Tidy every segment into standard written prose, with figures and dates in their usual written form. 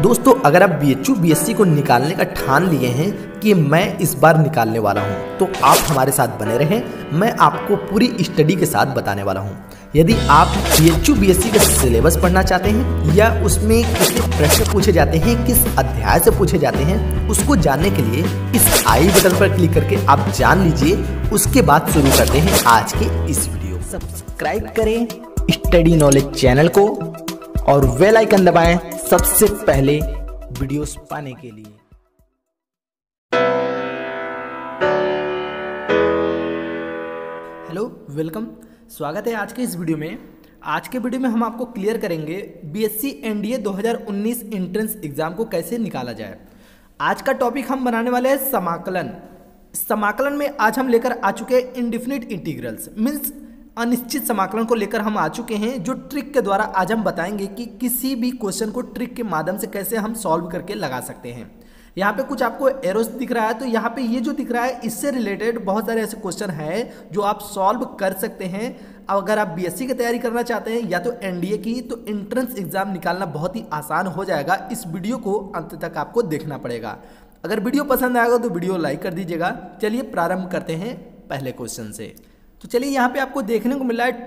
दोस्तों, अगर आप बीएचयू बीएससी को निकालने का ठान लिए हैं कि मैं इस बार निकालने वाला हूं, तो आप हमारे साथ बने रहें। मैं आपको पूरी स्टडी के साथ बताने वाला हूं। यदि आप बीएचयू बीएससी का सिलेबस पढ़ना चाहते हैं या उसमें कितने प्रश्न पूछे जाते हैं, किस अध्याय से पूछे जाते हैं, उसको जानने के लिए इस आई बटन पर क्लिक करके आप जान लीजिए। उसके बाद शुरू करते हैं आज के इस वीडियो। सब्सक्राइब करें स्टडी नॉलेज चैनल को और बेल आइकन दबाएं सबसे पहले वीडियोस पाने के लिए। हेलो, वेलकम, स्वागत है आज के इस वीडियो में। आज के वीडियो में हम आपको क्लियर करेंगे बीएससी एनडीए 2019 एंट्रेंस एग्जाम को कैसे निकाला जाए। आज का टॉपिक हम बनाने वाले हैं समाकलन। समाकलन में आज हम लेकर आ चुके हैं इंडेफिनिट इंटीग्रल्स, मीन्स अनिश्चित समाकलन को लेकर हम आ चुके हैं, जो ट्रिक के द्वारा आज हम बताएंगे कि किसी भी क्वेश्चन को ट्रिक के माध्यम से कैसे हम सॉल्व करके लगा सकते हैं। यहाँ पे कुछ आपको एरोस दिख रहा है, तो यहाँ पे ये जो दिख रहा है इससे रिलेटेड बहुत सारे ऐसे क्वेश्चन हैं जो आप सॉल्व कर सकते हैं। अगर आप बीएससी की तैयारी करना चाहते हैं या तो एनडीए की, तो एंट्रेंस एग्जाम निकालना बहुत ही आसान हो जाएगा। इस वीडियो को अंत तक आपको देखना पड़ेगा। अगर वीडियो पसंद आएगा तो वीडियो लाइक कर दीजिएगा। चलिए प्रारंभ करते हैं पहले क्वेश्चन से। तो चलिए यहाँ पे आपको देखने को मिल रहा है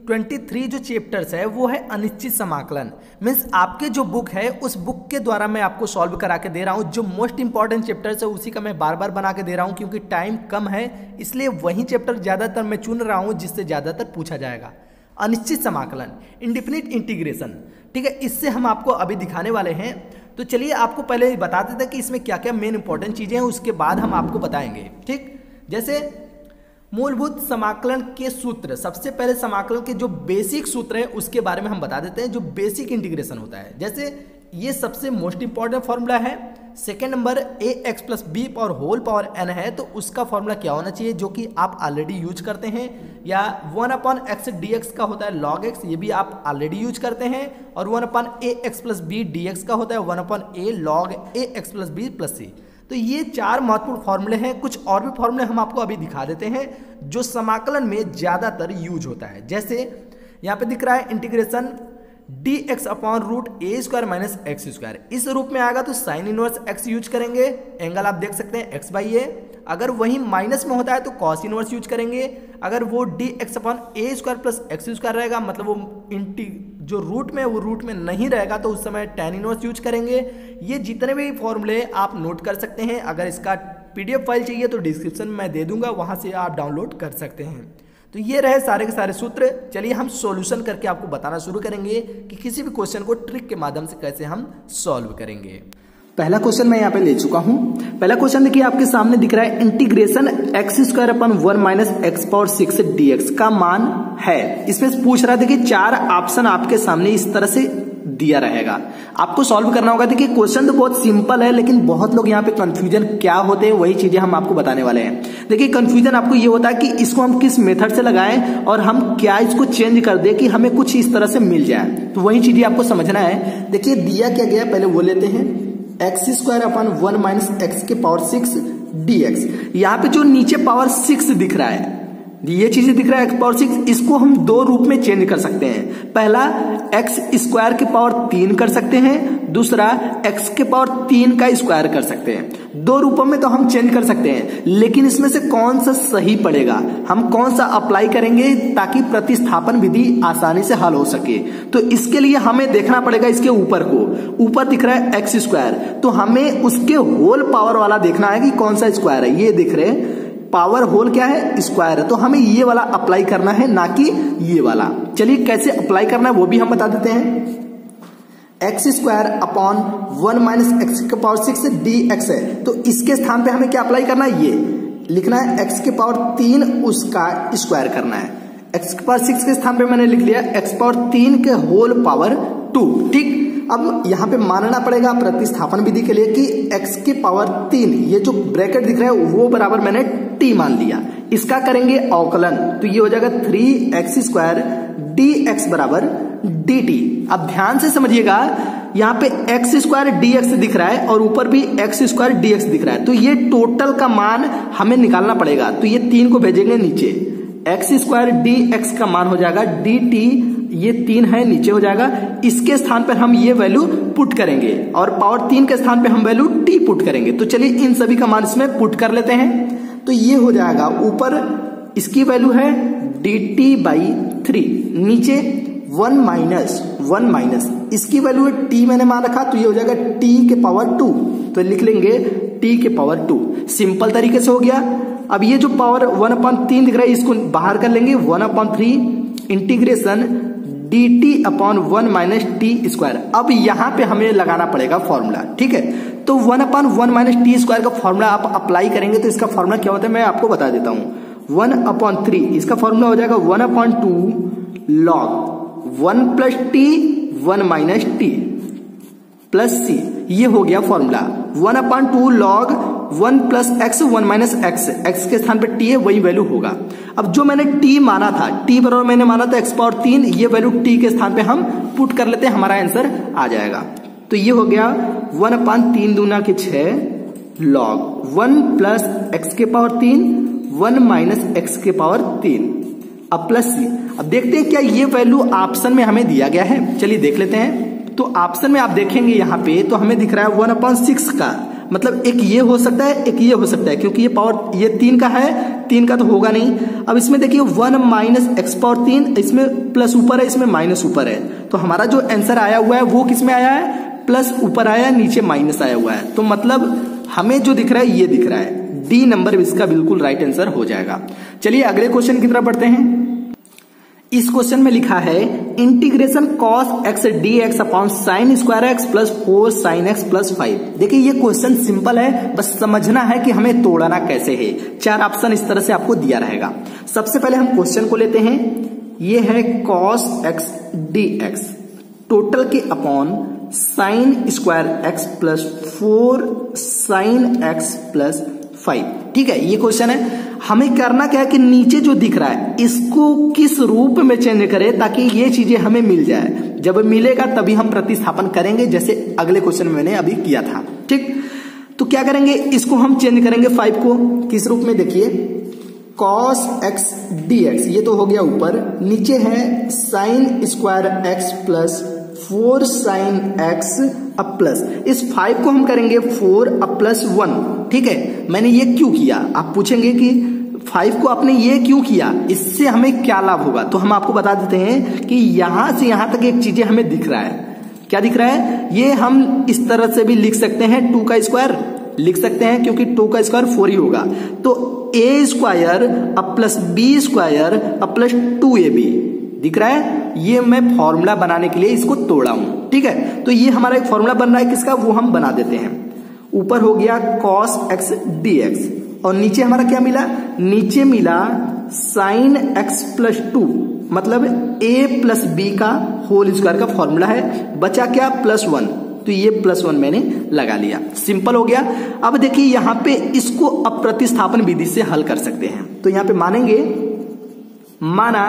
23 जो चैप्टर्स है वो है अनिश्चित समाकलन। मीन्स आपके जो बुक है उस बुक के द्वारा मैं आपको सॉल्व करा के दे रहा हूँ। जो मोस्ट इंपॉर्टेंट चैप्टर्स है उसी का मैं बार बार बना के दे रहा हूँ, क्योंकि टाइम कम है, इसलिए वही चैप्टर ज़्यादातर मैं चुन रहा हूँ जिससे ज़्यादातर पूछा जाएगा। अनिश्चित समाकलन, इंडेफिनिट इंटीग्रेशन, ठीक है, इससे हम आपको अभी दिखाने वाले हैं। तो चलिए आपको पहले बता देते हैं कि इसमें क्या क्या मेन इंपॉर्टेंट चीज़ें हैं, उसके बाद हम आपको बताएंगे। ठीक, जैसे मूलभूत समाकलन के सूत्र, सबसे पहले समाकलन के जो बेसिक सूत्र है उसके बारे में हम बता देते हैं, जो बेसिक इंटीग्रेशन होता है। जैसे ये सबसे मोस्ट इंपॉर्टेंट फॉर्मूला है। Second number ax plus b power whole power n है, तो उसका फॉर्मूला क्या होना चाहिए, जो कि आप ऑलरेडी यूज करते हैं। या 1/x dx का होता है log x, ये भी आप ऑलरेडी यूज करते हैं। और 1/ax प्लस बी dx का होता है 1/a log ax plus b plus c। तो ये चार महत्वपूर्ण फॉर्मूले हैं। कुछ और भी फॉर्मूले हम आपको अभी दिखा देते हैं जो समाकलन में ज़्यादातर यूज होता है। जैसे यहाँ पे दिख रहा है इंटीग्रेशन dx अपॉन रूट ए स्क्वायर माइनस एक्स स्क्वायर। इस रूप में आएगा तो साइन इनवर्स x यूज करेंगे, एंगल आप देख सकते हैं x/a। अगर वही माइनस में होता है तो कॉस इनवर्स यूज करेंगे। अगर वो dx अपॉन ए स्क्वायर प्लस एक्स स्क्वायर रहेगा, मतलब वो जो रूट में वो रूट में नहीं रहेगा, तो उस समय tan इनवर्स यूज करेंगे। ये जितने भी फॉर्मूले आप नोट कर सकते हैं। अगर इसका PDF फाइल चाहिए तो डिस्क्रिप्शन में मैं दे दूंगा, वहां से आप डाउनलोड कर सकते हैं। तो ये रहे सारे के सारे सूत्र। चलिए हम सॉल्यूशन करके आपको बताना शुरू करेंगे कि किसी भी क्वेश्चन को ट्रिक के माध्यम से कैसे हम सॉल्व करेंगे। पहला क्वेश्चन मैं यहाँ पे ले चुका हूं। पहला क्वेश्चन देखिए आपके सामने दिख रहा है, integration x square upon 1 minus x power 6 dx का मान है। इसमें पूछ रहा है, देखिए चार ऑप्शन आपके सामने इस तरह से दिया रहेगा, आपको सॉल्व करना होगा। देखिए क्वेश्चन तो बहुत सिंपल है, लेकिन बहुत लोग यहाँ पे कंफ्यूजन क्या होते हैं वही चीजें हम आपको बताने वाले हैं। देखिए कंफ्यूजन आपको ये होता है कि इसको हम किस मेथड से लगाएं और हम क्या इसको चेंज कर दें कि हमें कुछ इस तरह से मिल जाए। तो वही चीजें आपको समझना है। देखिए दिया क्या गया, पहले वो लेते हैं, x square upon 1 minus X के पावर 6 dx। यहाँ पे जो नीचे पावर 6 दिख रहा है, ये चीजें दिख रहा है एक्स पावर 6, इसको हम दो रूप में चेंज कर सकते हैं। पहला एक्स स्क्वायर के पावर 3 कर सकते हैं, दूसरा एक्स के पावर 3 का स्क्वायर कर सकते हैं। दो रूपों में तो हम चेंज कर सकते हैं, लेकिन इसमें से कौन सा सही पड़ेगा, हम कौन सा अप्लाई करेंगे ताकि प्रतिस्थापन विधि आसानी से हल हो सके। तो इसके लिए हमें देखना पड़ेगा इसके ऊपर को। ऊपर दिख रहा है एक्स स्क्वायर, तो हमें उसके होल पावर वाला देखना है कि कौन सा स्क्वायर है। ये दिख रहे हैं पावर होल क्या है, स्क्वायर है, तो हमें ये वाला अप्लाई करना है, ना कि ये वाला। चलिए कैसे अप्लाई करना है वो भी हम बता देते हैं। X square upon 1 minus X के पावर 6 dx है, तो इसके स्थान पे हमें क्या अप्लाई करना है, ये लिखना है एक्स के पावर 3 उसका स्क्वायर करना है। एक्स के पावर 6 के स्थान पे मैंने लिख लिया एक्स पावर 3 के होल पावर 2। ठीक, अब यहाँ पे मानना पड़ेगा प्रतिस्थापन विधि के लिए कि x के पावर 3, ये जो ब्रैकेट दिख रहा है वो बराबर मैंने t मान लिया। इसका करेंगे अवकलन, तो ये हो जाएगा 3x स्क्वायर dx बराबर dt। अब ध्यान से समझिएगा, यहाँ पे x स्क्वायर dx दिख रहा है और ऊपर भी x स्क्वायर dx दिख रहा है, तो ये टोटल का मान हमें निकालना पड़ेगा। तो ये 3 को भेजेंगे नीचे, x स्क्वायर dx का मान हो जाएगा dt ये 3 है, नीचे हो जाएगा। इसके स्थान पर हम ये वैल्यू पुट करेंगे और पावर 3 के स्थान पे हम वैल्यू t पुट करेंगे। तो चलिए इन सभी का मान इसमें पुट कर लेते हैं। तो ये हो जाएगा, ऊपर इसकी वैल्यू है dt/3, नीचे 1 माइनस इसकी वैल्यू है t मैंने मान रखा, तो ये हो जाएगा t के पावर 2, तो लिख लेंगे t के पावर 2। सिंपल तरीके से हो गया। अब ये जो पावर 1/3 दिख रहा है इसको बाहर कर लेंगे, 1/3 integration dt/1 minus T square. अब यहां पे हमें लगाना पड़ेगा फॉर्मूला, ठीक है। तो 1/1 माइनस टी स्क्वायर का फॉर्मूला आप अप्लाई करेंगे तो इसका फॉर्मूला क्या होता है मैं आपको बता देता हूं। 1/3 इसका फॉर्मूला हो जाएगा 1/2 log 1 plus T 1 minus T plus C, ये हो गया formula. 1/2 log 1 plus X 1 minus X के स्थान पे टी है, वही वैल्यू होगा। अब जो मैंने टी माना था, टी बराबर मैंने माना था x पावर 3, ये वैल्यू टी के स्थान पे हम पुट कर लेते हैं, हमारा आंसर आ जाएगा। तो ये हो गया 1/3 दूना के 6 log 1 प्लस एक्स के पावर 3 1 माइनस एक्स के पावर 3 अब प्लस सी। अब देखते हैं क्या ये वैल्यू ऑप्शन में हमें दिया गया है, चलिए देख लेते हैं। तो ऑप्शन में आप देखेंगे यहाँ पे तो हमें दिख रहा है 1/6 का, मतलब एक ये हो सकता है एक ये हो सकता है, क्योंकि ये पावर ये 3 का है, 3 का तो होगा नहीं। अब इसमें देखिए 1 माइनस एक्स पावर 3, इसमें प्लस ऊपर है इसमें माइनस ऊपर है, तो हमारा जो आंसर आया हुआ है वो किस में आया है, प्लस ऊपर आया नीचे माइनस आया हुआ है। तो मतलब हमें जो दिख रहा है ये दिख रहा है, डी नंबर इसका बिल्कुल राइट आंसर हो जाएगा। चलिए अगले क्वेश्चन की तरफ बढ़ते हैं। इस क्वेश्चन में लिखा है integration cos X D x upon sine square X plus 4 sine X plus 5। देखिए ये क्वेश्चन सिंपल है, बस समझना है कि हमें तोड़ना कैसे है। 4 ऑप्शन इस तरह से आपको दिया रहेगा। सबसे पहले हम क्वेश्चन को लेते हैं, ये है cos X D X total के upon sine square X plus 4 sine X plus 5, ठीक है। ये क्वेश्चन है, हमें करना क्या है कि नीचे जो दिख रहा है इसको किस रूप में चेंज करें ताकि ये चीजें हमें मिल जाए। जब मिलेगा तभी हम प्रतिस्थापन करेंगे, जैसे अगले क्वेश्चन में मैंने अभी किया था, ठीक। तो क्या करेंगे, इसको हम चेंज करेंगे 5 को किस रूप में, देखिए cos x dx, ये तो हो गया ऊपर, नीचे है sign square X plus 4 sine x अब प्लस, इस 5 को हम करेंगे 4 अब प्लस 1, ठीक है। मैंने ये क्यों किया, आप पूछेंगे कि 5 को आपने ये क्यों किया, इससे हमें क्या लाभ होगा। तो हम आपको बता देते हैं कि यहां से यहां तक एक चीजें हमें दिख रहा है। क्या दिख रहा है, ये हम इस तरह से भी लिख सकते हैं, 2 का स्क्वायर लिख सकते हैं, क्योंकि 2 का स्क्वायर 4 ही होगा। तो a स्क्वायर अब प्लस b स्क्वायर अब प्लस 2ab दिख रहा है। ये मैं फॉर्मूला बनाने के लिए इसको तोड़ा हूं, ठीक है। तो ये हमारा एक फॉर्मूला बन रहा है किसका, वो हम बना देते हैं। ऊपर हो गया cos x dx और नीचे हमारा क्या मिला, नीचे मिला sin x प्लस 2, मतलब a प्लस b का होल स्क्वायर का फॉर्मूला है। बचा क्या, प्लस 1, तो ये प्लस 1 मैंने लगा लिया, सिंपल हो गया। अब देखिए यहां पे इसको अब प्रतिस्थापन विधि से हल कर सकते हैं। तो यहां पे मानेंगे, माना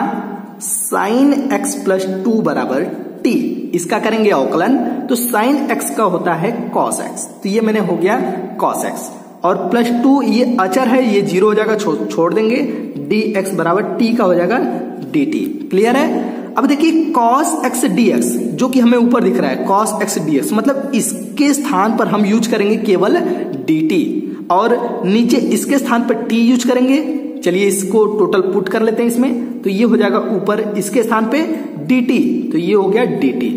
साइन x प्लस 2 बराबर t, इसका करेंगे अवकलन, तो साइन x का होता है cos x, तो ये मैंने हो गया cos x और प्लस 2 ये अचर है, ये 0 हो जाएगा, छोड़ देंगे, dx बराबर t का हो जाएगा dt। क्लियर है। अब देखिए cos x dx जो कि हमें ऊपर दिख रहा है, cos x dx मतलब इसके स्थान पर हम यूज करेंगे केवल dt और नीचे इसके स्थान पर t यूज करेंगे। चलिए इसको टोटल पुट कर लेते हैं इसमें, तो ये हो जाएगा ऊपर इसके स्थान पे dt, तो ये हो गया dt।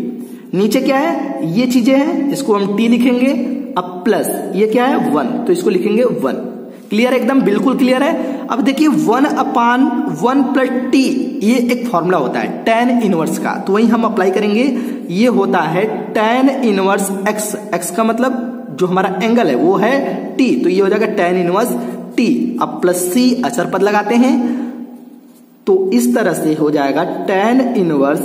नीचे क्या है, ये चीजें हैं, इसको हम t लिखेंगे, अब प्लस ये क्या है 1, तो इसको लिखेंगे 1। क्लियर, एकदम बिल्कुल क्लियर है। अब देखिए 1/1 प्लस t, ये एक फॉर्मूला होता है tan इनवर्स का, तो वही हम अप्लाई करेंगे। ये होता है tan इनवर्स x, x का मतलब जो हमारा एंगल है वो है t, तो ये हो जाएगा tan इनवर्स t। अब प्लस c अचर पद लगाते हैं, तो इस तरह से हो जाएगा tan इनवर्स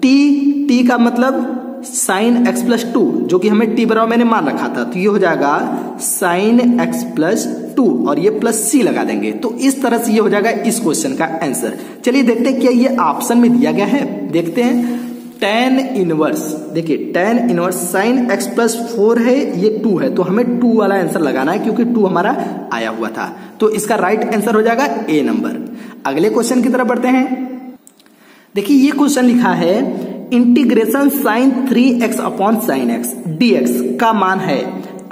t का मतलब साइन x प्लस 2, जो कि हमें t बराबर मैंने मान रखा था, तो ये हो जाएगा साइन x प्लस 2 और ये प्लस c लगा देंगे। तो इस तरह से ये हो जाएगा इस क्वेश्चन का आंसर। चलिए देखते हैं क्या ये ऑप्शन में दिया गया है, देखते हैं। tan इनवर्स, देखिए tan inverse sine x plus 4 है, ये 2 है, तो हमें 2 वाला आंसर लगाना है क्योंकि 2 हमारा आया हुआ था, तो इसका राइट आंसर हो जाएगा ए नंबर। अगले क्वेश्चन की तरफ बढ़ते हैं। देखिए ये क्वेश्चन लिखा है integration sine 3x upon sine x dx का मान है।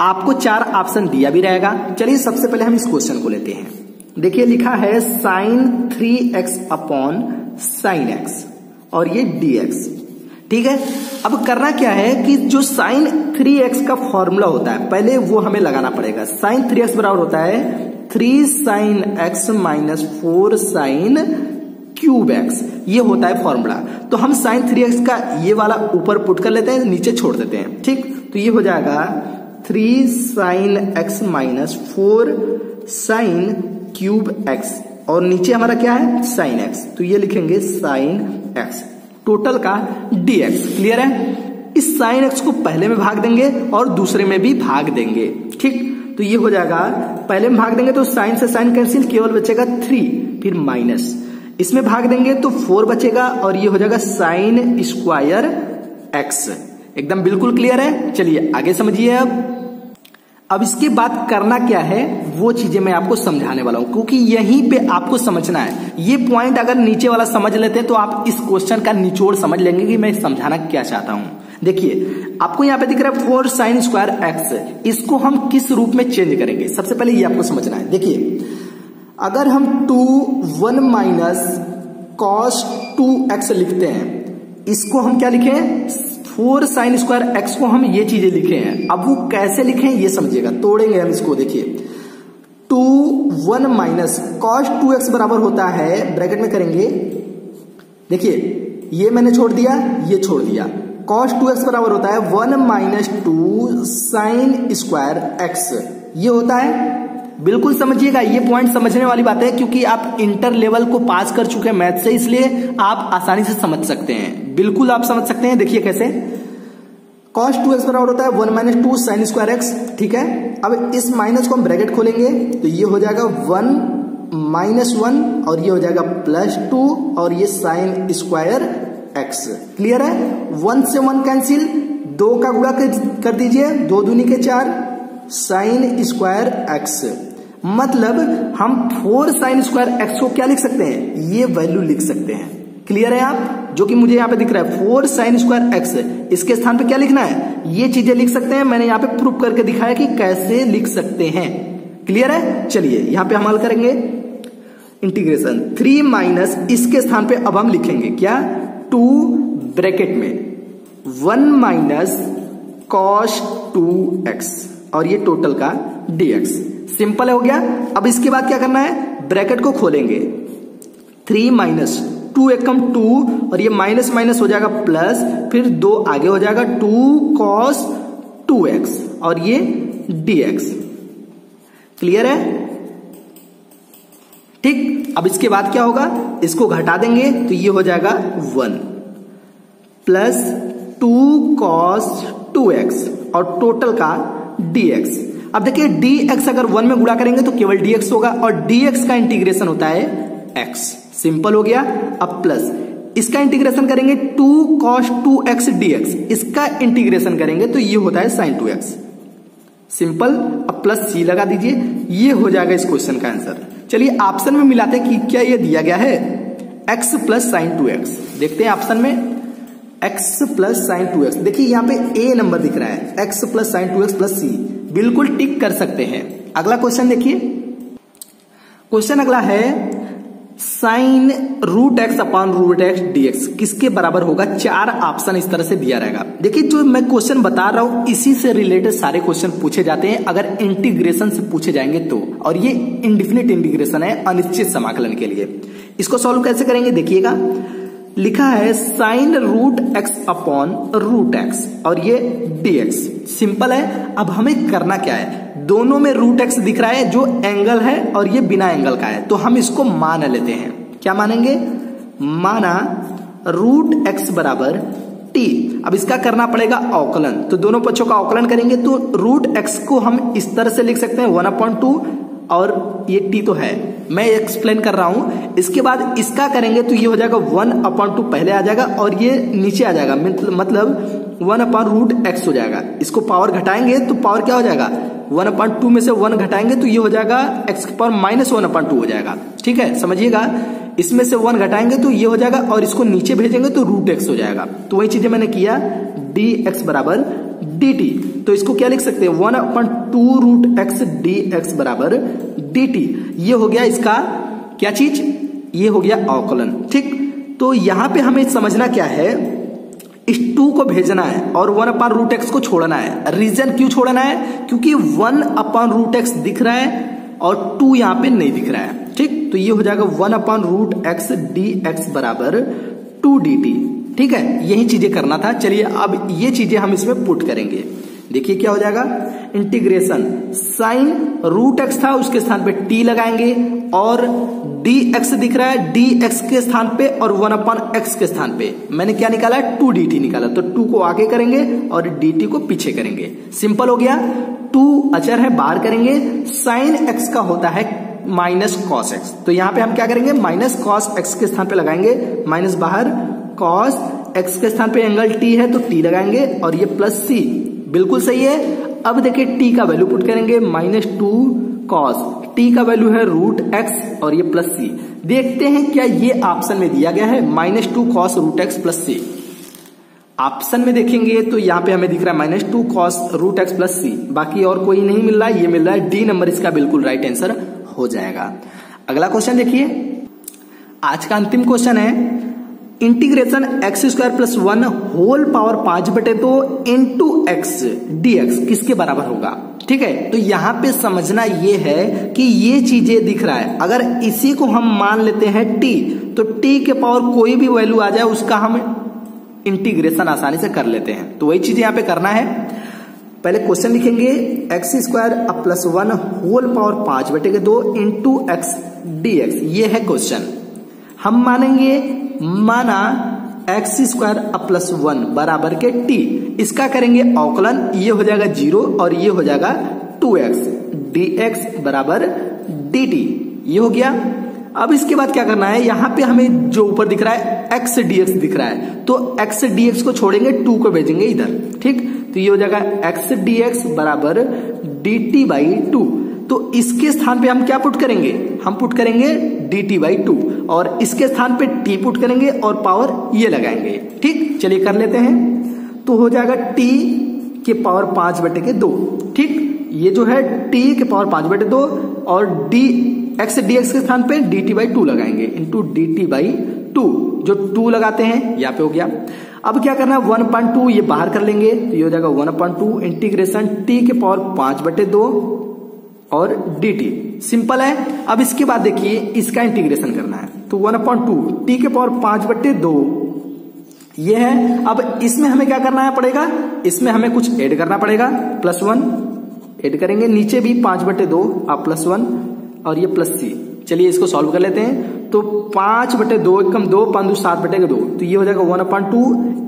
आपको 4 ऑप्शन दिया भी रहेगा। चलिए सबसे पहले हम इस क्वेश्चन को लेते हैं। देखिए लिखा है sign 3x upon sine x और ये dx, ठीक है। अब करना क्या है कि जो साइन 3x का फॉर्मूला होता है पहले वो हमें लगाना पड़ेगा। साइन 3x बराबर होता है 3 sine x minus 4 sine cube x, ये होता है फॉर्मूला। तो हम साइन 3x का ये वाला ऊपर पुट कर लेते हैं, नीचे छोड़ देते हैं, ठीक। तो ये हो जाएगा 3 sine x minus 4 sine cube x और नीचे हमारा क्या है साइन x, तो ये लिखेंगे साइन x टोटल का dx। क्लियर है। इस साइन x को पहले में भाग देंगे और दूसरे में भी भाग देंगे, ठीक। तो ये हो जाएगा पहले में भाग देंगे तो साइन से साइन कैंसिल, केवल बचेगा 3, फिर माइनस इसमें भाग देंगे तो 4 बचेगा और ये हो जाएगा साइन स्क्वायर x। एकदम बिल्कुल क्लियर है। चलिए आगे समझिए। अब इसके बाद करना क्या है वो चीजें मैं आपको समझाने वाला हूं, क्योंकि यहीं पे आपको समझना है। ये पॉइंट अगर नीचे वाला समझ लेते हैं तो आप इस क्वेश्चन का निचोड़ समझ लेंगे कि मैं समझाना क्या चाहता हूं। देखिए आपको यहाँ पे दिख रहा है 4 साइन स्क्वायर एक्स, इसको हम किस रूप में चेंज करेंगे सबसे पहले ये आपको समझना है। देखिए अगर हम 1 माइनस कॉस 2x लिखते हैं, इसको हम क्या लिखें 4 साइन स्क्वायर एक्स को हम ये चीजें लिखे हैं। अब वो कैसे लिखें ये समझिएगा, तोड़ेंगे हम इसको। देखिए 1 माइनस कॉस 2x बराबर होता है, ब्रैकेट में करेंगे, देखिए ये मैंने छोड़ दिया, ये छोड़ दिया, कॉस 2x बराबर होता है 1 माइनस 2 साइन स्क्वायर एक्स, ये होता है। बिल्कुल समझिएगा, ये पॉइंट समझने वाली बात है क्योंकि आप इंटर लेवल को पास कर चुके हैं मैथ से, इसलिए आप आसानी से समझ सकते हैं। बिल्कुल आप समझ सकते हैं। देखिए कैसे, cos 2x बराबर होता है 1 माइनस 2 साइन स्क्वायर एक्स, ठीक है। अब इस माइनस को हम ब्रैकेट खोलेंगे तो ये हो जाएगा 1 माइनस 1 और ये हो जाएगा प्लस 2 और ये साइन स्क्वायर एक्स। क्लियर है। 1 से 1 कैंसिल, 2 का गुणा कर दीजिए, 2 दूनी के 4 साइन स्क्वायर एक्स। मतलब हम 4 साइन स्क्वायर एक्स को क्या लिख सकते हैं, ये वैल्यू लिख सकते हैं। क्लियर है आप, जो कि मुझे यहाँ पे दिख रहा है 4 साइन स्क्वायर एक्स, इसके स्थान पे क्या लिखना है, ये चीजें लिख सकते हैं। मैंने यहाँ पे प्रूफ करके दिखाया कि कैसे लिख सकते हैं। क्लियर है। चलिए यहाँ पे हम हल करेंगे इंटीग्रेशन 3 माइनस, इसके स्थान पे अब हम लिखेंगे क्या 2 ब्रैकेट में 1 माइनस कॉस 2x और ये टोटल का dx। सिंपल हो गया। अब इसके बाद क्या करना है, ब्रैकेट को खोलेंगे, 3 माइनस 2 एकम 2 और ये माइनस माइनस हो जाएगा प्लस, फिर 2 आगे हो जाएगा 2 cos 2x और ये dx। क्लियर है, ठीक। अब इसके बाद क्या होगा, इसको घटा देंगे तो ये हो जाएगा 1 प्लस 2 cos 2x और टोटल का dx। अब देखिए dx अगर 1 में गुणा करेंगे तो केवल dx होगा और dx का इंटीग्रेशन होता है x। सिंपल हो गया। अब प्लस इसका इंटीग्रेशन करेंगे 2 cos 2x dx, इसका इंटीग्रेशन करेंगे तो ये होता है sin 2x। सिंपल। अब प्लस c लगा दीजिए, ये हो जाएगा इस क्वेश्चन का आंसर। चलिए ऑप्शन में मिलाते हैं कि क्या ये दिया गया है x प्लस साइन 2x। देखते हैं ऑप्शन में x प्लस साइन 2x। देखिए यहाँ पे a नंबर दिख रहा है, x plus sign 2x plus c, बिल्कुल टिक कर सकते हैं। अगला क्वेश्चन देखिए, क्वेश्चन अगला है sine root x upon root x dx किसके बराबर होगा। 4 ऑप्शन इस तरह से दिया रहेगा। देखिए जो मैं क्वेश्चन बता रहा हूं इसी से रिलेटेड सारे क्वेश्चन पूछे जाते हैं अगर इंटीग्रेशन से पूछे जाएंगे तो, और ये इंडिफिनिट इंटीग्रेशन है अनिश्चित समाकलन के लिए। इसको सॉल्व कैसे करेंगे देखिएगा, लिखा है sine root x upon root x और ये dx। सिंपल है। अब हमें करना क्या है, दोनों में रूट एक्स दिख रहा है जो एंगल है और ये बिना एंगल का है, तो हम इसको मान लेते हैं। क्या मानेंगे, माना रूट एक्स बराबर t। अब इसका करना पड़ेगा अवकलन, तो दोनों पक्षों का अवकलन करेंगे तो रूट एक्स को हम इस तरह से लिख सकते हैं 1/2 और ये t तो है, मैं एक्सप्लेन कर रहा हूं। इसके बाद इसका करेंगे तो ये हो जाएगा 1/2 पहले आ जाएगा और ये नीचे आ जाएगा, मतलब 1/√x हो जाएगा। इसको पावर घटाएंगे तो पावर क्या हो जाएगा, 1/2 में से 1 घटाएंगे तो ये हो जाएगा x की पावर -1/2 हो जाएगा। ठीक है, समझिएगा, इसमें से 1 घटाएंगे तो ये हो जाएगा और इसको नीचे भेजेंगे तो √x हो जाएगा। तो वही चीजें मैंने किया, dx बराबर dt। तो इसको क्या लिख सकते हैं, 1/2√x dx बराबर dt। ये हो गया इसका क्या चीज, ये हो गया अवकलन। ठीक, तो यहां पे हमें समझना क्या है, इस 2 को भेजना है और 1/√x को छोड़ना है। रीजन क्यों छोड़ना है, क्योंकि 1/√x दिख रहा है और 2 यहां पे नहीं दिख रहा है। ठीक, तो ये हो जाएगा 1/√x dx बराबर 2 dt। ठीक है, यही चीजें करना था। चलिए अब ये चीजें हम इसमें पुट करेंगे। देखिए क्या हो जाएगा, इंटीग्रेशन साइन √x था उसके स्थान पे t लगाएंगे और dx दिख रहा है, dx के स्थान पे और 1/x के स्थान पे मैंने क्या निकाला है, 2 dt निकाला। तो 2 को आगे करेंगे और dt को पीछे करेंगे। सिंपल हो गया। 2 अचर है, बाहर करेंगे। साइन x का होता है -cos x, तो यहां पे हम क्या करेंगे, -cos x के स्थान पे लगाएंगे, माइनस बाहर, cos x के स्थान पे एंगल t है तो t लगाएंगे और ये +c, बिल्कुल सही है। अब देखिए t का वैल्यू पुट करेंगे, -2 cos, t का वैल्यू है √x और ये +c। देखते हैं क्या ये ऑप्शन में दिया गया है, -2 cos √x +c। ऑप्शन में देखेंगे तो यहाँ पे हमें दिख रहा है -2 cos √x +c, बाकी और कोई नहीं मिल रहा है, ये मिल रहा है। डी नंबर इसका बिल्कुल राइट आंसर हो जाएगा। अगला क्वेश्चन देखिए, आज का अंतिम क्वेश्चन है, integration x² + 1 whole power 5/2 into x dx किसके बराबर होगा। ठीक है, तो यहां पे समझना ये है कि ये चीजें दिख रहा है, अगर इसी को हम मान लेते हैं t, तो t के पावर कोई भी वैल्यू आ जाए उसका हम इंटीग्रेशन आसानी से कर लेते हैं। तो वही चीजें यहां पे करना है। पहले क्वेश्चन लिखेंगे, x² + 1 whole power 5/2 into x dx, ये है क्वेश्चन। हम मानेंगे, माना x² + 1 बराबर के t, इसका करेंगे अवकलन, ये हो जाएगा 0 और ये हो जाएगा 2x dx बराबर dt, ये हो गया। अब इसके बाद क्या करना है, यहां पे हमें जो ऊपर दिख रहा है x dx दिख रहा है, तो x dx को छोड़ेंगे, 2 को भेजेंगे इधर। ठीक, तो ये हो जाएगा x dx बराबर dt/2। तो इसके स्थान पे हम क्या पुट करेंगे, हम पुट करेंगे dt/2 और इसके स्थान पे t पुट करेंगे और पावर ये लगाएंगे। ठीक, चलिए कर लेते हैं। तो हो जाएगा t के पावर 5/2। ठीक, ये जो है t के पावर 5/2 और x dx के स्थान पे dt/2 लगाएंगे इंटू dt/2, जो 2 लगाते हैं यहाँ पे हो गया। अब क्या करना है, 1/2 ये बाहर कर लेंगे, तो ये हो जाएगा 1/2 इंटीग्रेशन t के पावर 5/2 और dt। सिंपल है। अब इसके बाद देखिए इसका इंटीग्रेशन करना है, तो 1/2 t के पावर 5/2 ये है। अब इसमें हमें क्या करना पड़ेगा, इसमें हमें कुछ ऐड करना पड़ेगा, +1 ऐड करेंगे, नीचे भी 5/2 आप +1 और ये +c। चलिए इसको सॉल्व कर लेते हैं। तो 5/2 एकम 2 5 2 7/2, तो ये हो जाएगा 1/2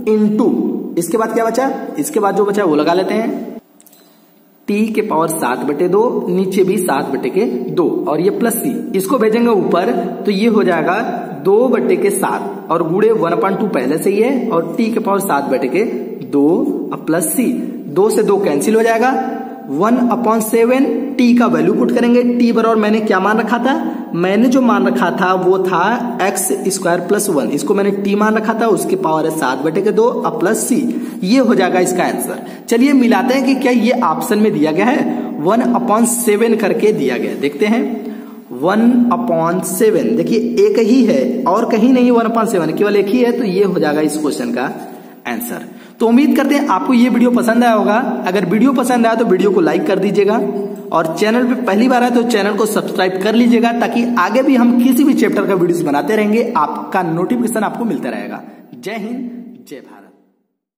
इंटू, इसके बाद क्या बचा, इसके बाद जो बचा वो लगा लेते हैं, t के पावर 7/2, नीचे भी 7/2 और ये +c, इसको भेजेंगे ऊपर, तो ये हो जाएगा 2/7 और गुणे 1/2 पहले से ही है और t के पावर 7/2 और +c, 2 से 2 कैंसिल हो जाएगा, 1/7 t का वैल्यू पुट करेंगे। t बराबर मैंने क्या मान रखा था, मैंने जो मान रखा था वो था x² + 1, इसको मैंने t मान रखा था, उसके पावर है 7/2 और +c, ये हो जाएगा इसका आंसर। चलिए मिलाते हैं कि क्या ये ऑप्शन में दिया गया है, 1/7 करके दिया गया, देखते हैं। 1/7 देखिए एक ही है और कहीं नहीं 1/7, केवल एक ही है, तो ये हो जाएगा इस क्वेश्चन का आंसर। तो उम्मीद करते हैं आपको ये वीडियो पसंद आया होगा। अगर वीडियो पसंद आया तो वीडियो को लाइक कर दीजिएगा और चैनल पे पहली बार आए तो चैनल को सब्सक्राइब कर लीजिएगा, ताकि आगे भी हम किसी भी चैप्टर का वीडियोस बनाते रहेंगे, आपका नोटिफिकेशन आपको मिलता रहेगा। जय हिंद, जय भारत।